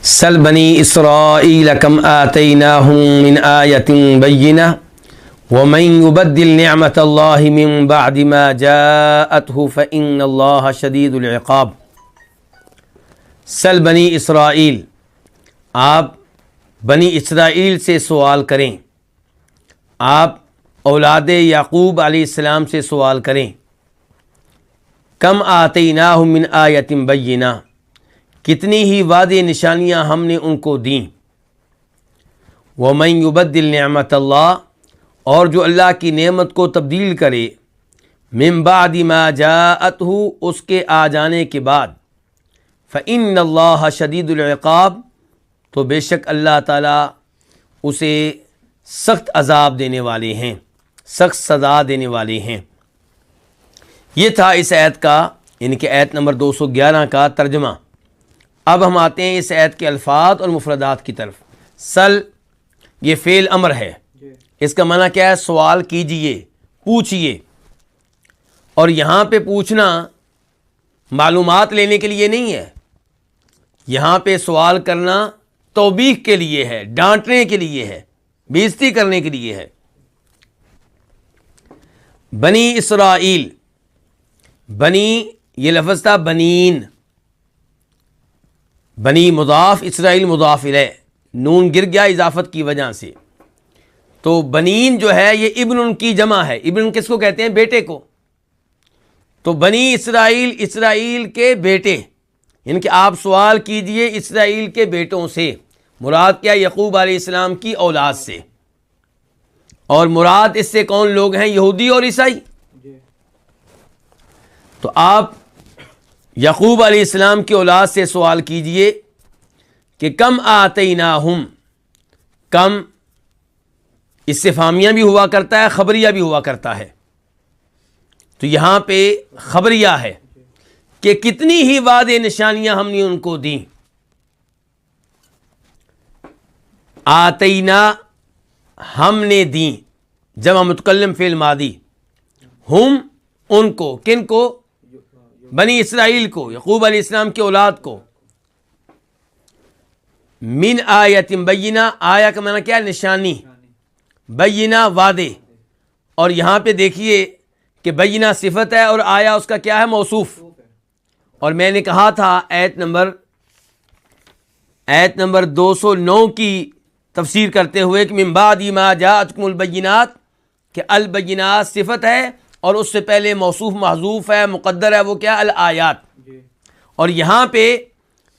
سل بنی اسرائیل کم آتیناہم من آیۃ بینہ ومن یبدل نعمت اللہ من بعد ما جاءتہ فإن اللہ شدید العقاب۔ سل بنی اسرائیل، آپ بنی اسرائیل سے سوال کریں، آپ اولاد یعقوب علیہ السلام سے سوال کریں۔ کم آتیناہم من آیۃ بینہ، کتنی ہی واضح نشانیاں ہم نے ان کو دیں۔ وَمَن يُبَدِّلْ نِعْمَةَ اللَّهِ، اور جو اللہ کی نعمت کو تبدیل کرے، من بعد ما جاءتہ، اس کے آ جانے کے بعد، فإن اللہ شدید العقاب، تو بے شک اللہ تعالیٰ اسے سخت عذاب دینے والے ہیں، سخت سزا دینے والے ہیں۔ یہ تھا اس آیت کا، یعنی کہ آیت نمبر 211 کا ترجمہ۔ اب ہم آتے ہیں اس آیت کے الفاظ اور مفردات کی طرف۔ سل یہ فعل امر ہے، اس کا معنی کیا ہے؟ سوال کیجئے، پوچھئے۔ اور یہاں پہ پوچھنا معلومات لینے کے لیے نہیں ہے، یہاں پہ سوال کرنا توبیخ کے لیے ہے، ڈانٹنے کے لیے ہے، بےعزتی کرنے کے لیے ہے۔ بنی اسرائیل، بنی یہ لفظ تھا بنین، بنی مضاف، اسرائیل مضاف الیہ، نون گر گیا اضافت کی وجہ سے، تو بنین جو ہے یہ ابن ان کی جمع ہے۔ ابن کس کو کہتے ہیں؟ بیٹے کو۔ تو بنی اسرائیل، اسرائیل کے بیٹے، یعنی کہ آپ سوال کیجئے اسرائیل کے بیٹوں سے۔ مراد کیا؟ یعقوب علیہ السلام کی اولاد سے۔ اور مراد اس سے کون لوگ ہیں؟ یہودی اور عیسائی۔ تو آپ یعقوب علیہ السلام کی اولاد سے سوال کیجئے کہ کم آتیناہم، کم استفہامیہ بھی ہوا کرتا ہے، خبریہ بھی ہوا کرتا ہے۔ تو یہاں پہ خبریہ ہے کہ کتنی ہی واضح نشانیاں ہم نے ان کو دیں۔ آتینا، ہم نے دیں، جمع متکلم فعل ماضی۔ ہم، ان کو، کن کو؟ بنی اسرائیل کو، یعقوب علیہ السلام کی اولاد کو۔ من آیت بینہ، آیا کا معنی کیا ہے؟ نشانی، بینہ واضح۔ اور یہاں پہ دیکھیے کہ بینہ صفت ہے اور آیا اس کا کیا ہے؟ موصوف۔ اور میں نے کہا تھا آیت نمبر 209 کی تفسیر کرتے ہوئے کہ من بعد ما جاءتکم البینات، کہ البینات صفت ہے اور اس سے پہلے موصوف محذوف ہے، مقدر ہے، وہ کیا؟ الآیات۔ اور یہاں پہ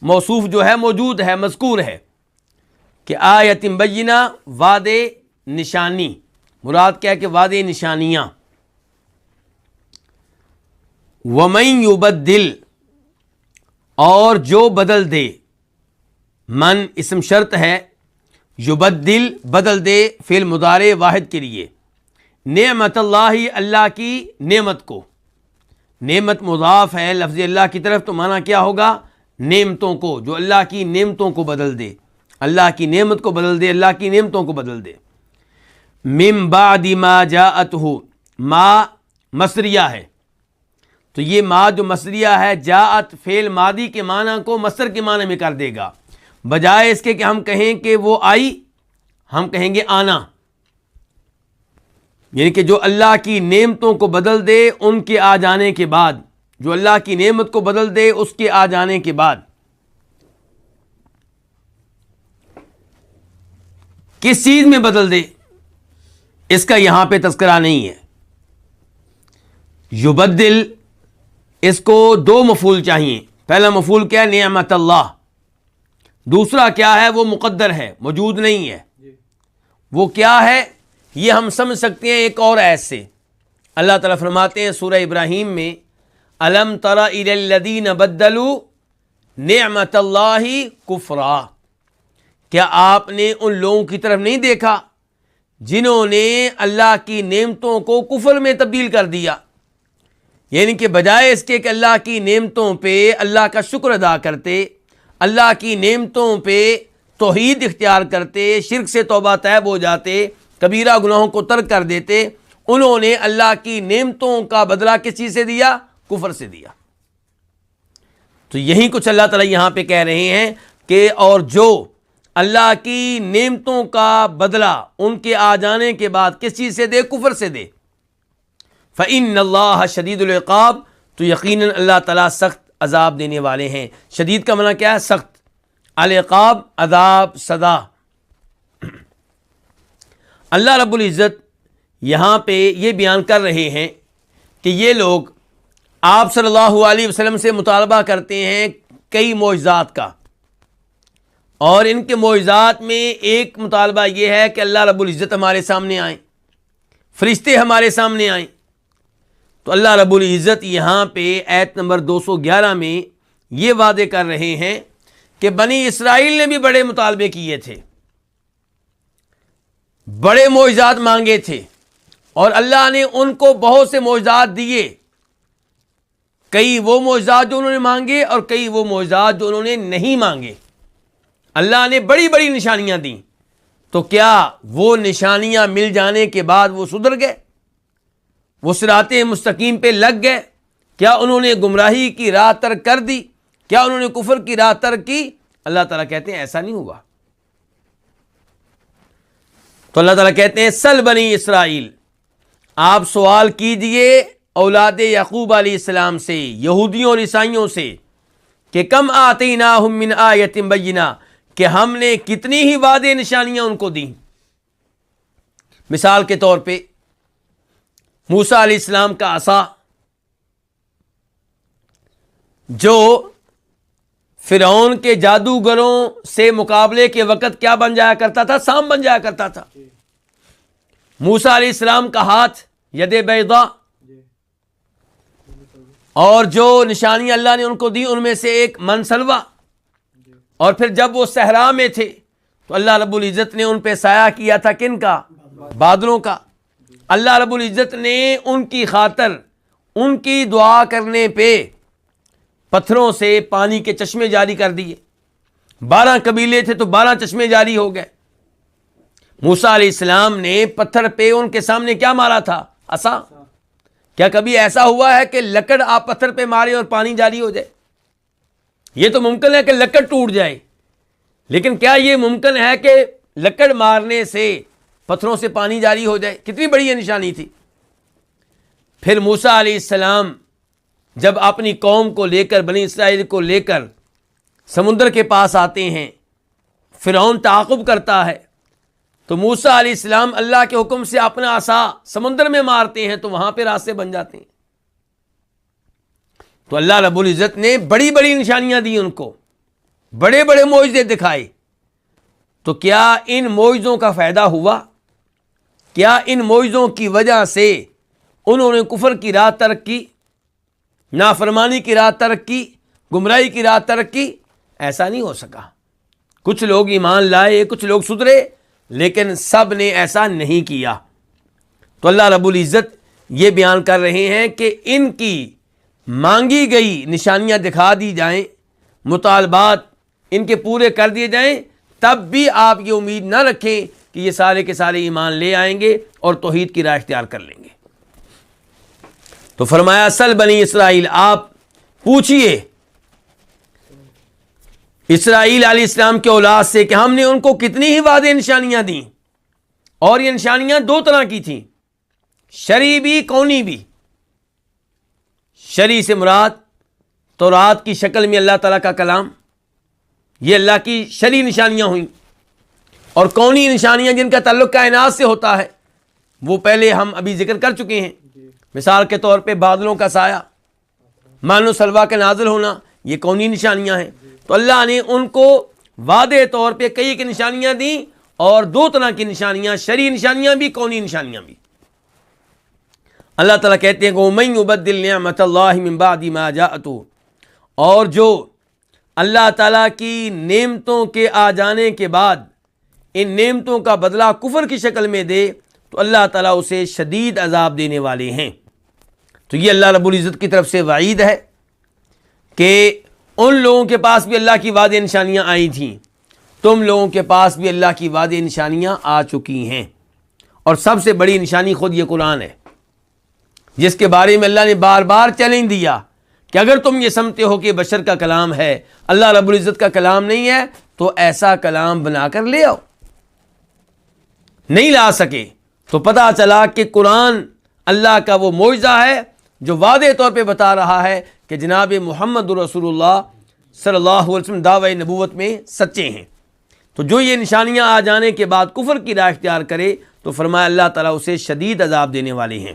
موصوف جو ہے موجود ہے، مذکور ہے کہ آیت بینہ، واضح نشانی۔ مراد کیا ہے؟ کہ واضح نشانیاں۔ وَمَن يُبَدِّلْ، اور جو بدل دے، من اسم شرط ہے، یبدل بدل دے، فعل مضارع واحد کے لیے، نعمت اللہ، اللہ کی نعمت کو۔ نعمت مضاف ہے لفظ اللہ کی طرف، تو معنی کیا ہوگا؟ نعمتوں کو، جو اللہ کی نعمتوں کو بدل دے، اللہ کی نعمت کو بدل دے، اللہ کی نعمتوں کو بدل دے۔ من بعد ما جاءتہ، ما مصدریہ ہے، تو یہ ما جو مصدریہ ہے، جاءت فعل ماضی کے معنی کو مصدر کے معنی میں کر دے گا۔ بجائے اس کے کہ ہم کہیں کہ وہ آئی، ہم کہیں گے آنا، یعنی کہ جو اللہ کی نعمتوں کو بدل دے ان کے آ جانے کے بعد، جو اللہ کی نعمت کو بدل دے اس کے آ جانے کے بعد۔ کس چیز میں بدل دے، اس کا یہاں پہ تذکرہ نہیں ہے۔ یبدل، اس کو دو مفعول چاہیے۔ پہلا مفعول کیا ہے؟ نعمت اللہ۔ دوسرا کیا ہے؟ وہ مقدر ہے، موجود نہیں ہے۔ وہ کیا ہے؟ یہ ہم سمجھ سکتے ہیں ایک اور آیت سے۔ اللہ تعالیٰ فرماتے ہیں سورہ ابراہیم میں، الم تر الی الذین بدلوا نعمت اللہ کفرا، کیا آپ نے ان لوگوں کی طرف نہیں دیکھا جنہوں نے اللہ کی نعمتوں کو کفر میں تبدیل کر دیا؟ یعنی کہ بجائے اس کے کہ اللہ کی نعمتوں پہ اللہ کا شکر ادا کرتے، اللہ کی نعمتوں پہ توحید اختیار کرتے، شرک سے توبہ طیب ہو جاتے، کبیرہ گناہوں کو ترک کر دیتے، انہوں نے اللہ کی نعمتوں کا بدلہ کس چیز سے دیا؟ کفر سے دیا۔ تو یہی کچھ اللہ تعالیٰ یہاں پہ کہہ رہے ہیں، کہ اور جو اللہ کی نعمتوں کا بدلہ ان کے آ جانے کے بعد کس چیز سے دے؟ کفر سے دے. فَإِنَّ اللَّهَ شَدِيدُ الْعِقَابِ، تو یقیناً اللہ تعالیٰ سخت عذاب دینے والے ہیں. شدید کا معنی کیا ہے؟ سخت. العقاب عذاب، سزا. اللہ رب العزت یہاں پہ یہ بیان کر رہے ہیں کہ یہ لوگ آپ صلی اللہ علیہ وسلم سے مطالبہ کرتے ہیں کئی معجزات کا، اور ان کے معجزات میں ایک مطالبہ یہ ہے کہ اللہ رب العزت ہمارے سامنے آئیں، فرشتے ہمارے سامنے آئیں. تو اللہ رب العزت یہاں پہ آیت نمبر 211 میں یہ وعدے کر رہے ہیں کہ بنی اسرائیل نے بھی بڑے مطالبے کیے تھے، بڑے معجزات مانگے تھے، اور اللہ نے ان کو بہت سے معجزات دیے. کئی وہ معجزات جو انہوں نے مانگے اور کئی وہ معجزات جو انہوں نے نہیں مانگے. اللہ نے بڑی بڑی نشانیاں دیں. تو کیا وہ نشانیاں مل جانے کے بعد وہ سدھر گئے؟ وہ صراط مستقیم پہ لگ گئے؟ کیا انہوں نے گمراہی کی راہ ترک کر دی؟ کیا انہوں نے کفر کی راہ ترک کی؟ اللہ تعالیٰ کہتے ہیں ایسا نہیں ہوا. تو اللہ تعالیٰ کہتے ہیں سل بنی اسرائیل، آپ سوال کیجئے اولاد یعقوب علیہ السلام سے، یہودیوں اور عیسائیوں سے، کہ کم آتیناہم من آیۃ بینہ، کہ ہم نے کتنی ہی وعدے نشانیاں ان کو دیں. مثال کے طور پہ موسیٰ علیہ السلام کا عصا، جو فرعون کے جادوگروں سے مقابلے کے وقت کیا بن جایا کرتا تھا؟ سام بن جایا کرتا تھا. موسیٰ علیہ السلام کا ہاتھ ید بیضاء، اور جو نشانیاں اللہ نے ان کو دی ان میں سے ایک منسلوہ. اور پھر جب وہ صحرا میں تھے تو اللہ رب العزت نے ان پہ سایہ کیا تھا کن کا؟ بادلوں کا. اللہ رب العزت نے ان کی خاطر ان کی دعا کرنے پہ پتھروں سے پانی کے چشمے جاری کر دیے. 12 قبیلے تھے تو 12 چشمے جاری ہو گئے. موسیٰ علیہ السلام نے پتھر پہ ان کے سامنے کیا مارا تھا؟ عصا. کیا کبھی ایسا ہوا ہے کہ لکڑ آپ پتھر پہ مارے اور پانی جاری ہو جائے؟ یہ تو ممکن ہے کہ لکڑ ٹوٹ جائے، لیکن کیا یہ ممکن ہے کہ لکڑ مارنے سے پتھروں سے پانی جاری ہو جائے؟ کتنی بڑی یہ نشانی تھی. پھر موسیٰ علیہ السلام جب اپنی قوم کو لے کر، بنی اسرائیل کو لے کر سمندر کے پاس آتے ہیں، فرعون تعاقب کرتا ہے، تو موسیٰ علیہ السلام اللہ کے حکم سے اپنا عصا سمندر میں مارتے ہیں تو وہاں پہ راستے بن جاتے ہیں. تو اللہ رب العزت نے بڑی بڑی نشانیاں دی ان کو، بڑے بڑے معجزے دکھائے. تو کیا ان معجزوں کا فائدہ ہوا؟ کیا ان معجزوں کی وجہ سے انہوں نے کفر کی راہ ترک کی، نافرمانی کی راہ ترک کی، گمراہی کی راہ ترک کی؟ ایسا نہیں ہو سکا. کچھ لوگ ایمان لائے، کچھ لوگ سدھرے، لیکن سب نے ایسا نہیں کیا. تو اللہ رب العزت یہ بیان کر رہے ہیں کہ ان کی مانگی گئی نشانیاں دکھا دی جائیں، مطالبات ان کے پورے کر دیے جائیں، تب بھی آپ یہ امید نہ رکھیں کہ یہ سارے کے سارے ایمان لے آئیں گے اور توحید کی راہ اختیار کر لیں گے. تو فرمایا سل بنی اسرائیل، آپ پوچھئے اسرائیل علیہ السلام کے اولاد سے کہ ہم نے ان کو کتنی ہی وعدے نشانیاں دیں، اور یہ نشانیاں 2 طرح کی تھیں، شرعی بھی کونی بھی. شرعی سے مراد تورات کی شکل میں اللہ تعالیٰ کا کلام، یہ اللہ کی شرعی نشانیاں ہوئیں. اور کونی نشانیاں جن کا تعلق کائنات سے ہوتا ہے وہ پہلے ہم ابھی ذکر کر چکے ہیں. مثال کے طور پہ بادلوں کا سایہ، مان و سلوا کا نازل ہونا، یہ کونی نشانیاں ہیں. تو اللہ نے ان کو واضح طور پہ کئی کی نشانیاں دیں، اور 2 طرح کی نشانیاں، شرعی نشانیاں بھی، کونی نشانیاں بھی. اللہ تعالیٰ کہتے ہیں کہ وَمَن يُبَدِّلْ نِعْمَةَ اللَّهِ مِن بَعْدِ مَا جَاءَتْهُ، اور جو اللہ تعالیٰ کی نعمتوں کے آ جانے کے بعد ان نعمتوں کا بدلہ کفر کی شکل میں دے تو اللہ تعالیٰ اسے شدید عذاب دینے والے ہیں. تو یہ اللہ رب العزت کی طرف سے وعید ہے کہ ان لوگوں کے پاس بھی اللہ کی وعدے نشانیاں آئی تھیں، تم لوگوں کے پاس بھی اللہ کی وعدے نشانیاں آ چکی ہیں. اور سب سے بڑی نشانی خود یہ قرآن ہے، جس کے بارے میں اللہ نے بار بار چیلنج دیا کہ اگر تم یہ سمجھتے ہو کہ بشر کا کلام ہے، اللہ رب العزت کا کلام نہیں ہے، تو ایسا کلام بنا کر لے آؤ۔ نہیں لا سکے تو پتہ چلا کہ قرآن اللہ کا وہ معجزہ ہے جو واضح طور پہ بتا رہا ہے کہ جناب محمد رسول اللہ صلی اللہ علیہ وسلم دعوی نبوت میں سچے ہیں۔ تو جو یہ نشانیاں آ جانے کے بعد کفر کی راہ اختیار کرے تو فرمایا اللہ تعالیٰ اسے شدید عذاب دینے والے ہیں۔